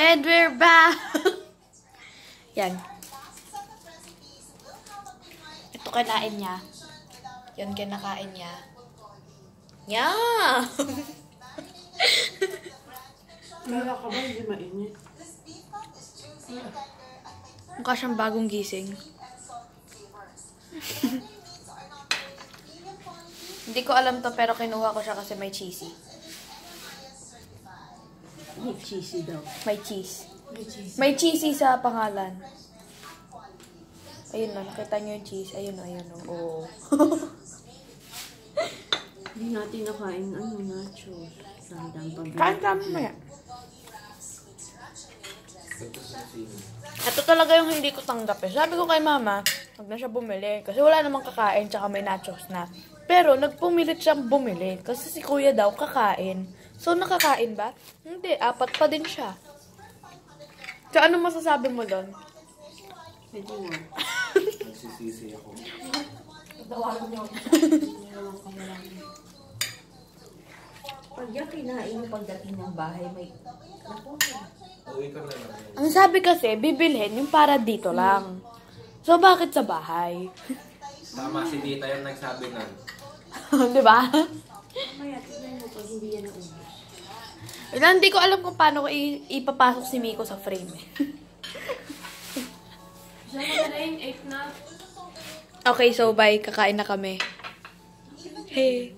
And we're back! Yan. Ito kinain niya. Yan kinakain niya. Yeah! Kala ka ba hindi mainit? Mukha siyang bagong gising. Hindi ko alam to pero kinuha ko siya kasi may cheesy. May cheesy daw. May cheese. May cheesy sa pangalan. Ayun na, nakita niyo yung cheese. Ayun o, ayun o. Oh. Hindi natin nakain nachos. Sandang pabili. Kain kami maya. Ito talaga yung hindi ko tanggap eh. Sabi ko kay mama, huwag na siya bumili. Kasi wala namang kakain, tsaka may nachos na. Pero nagpumilit siyang bumili. Kasi si kuya daw kakain. So nakakain ba? Hindi, 4 pa din siya. So ano masasabi mo doon? Pwede mo. Nagsisisi ako. Pag yan kinain yung pagdating ng bahay, may... Uwi ka na lang. Ang sabi kasi, bibilhin yung para dito lang. So bakit sa bahay? Tama si Dita yung nagsabi nun. Diba? Mamaya, tignan mo pag hindi yan naubos. Hindi ko alam kung paano ko ipapasok si Miko sa frame. Okay, so bye. Kakain na kami. Hey.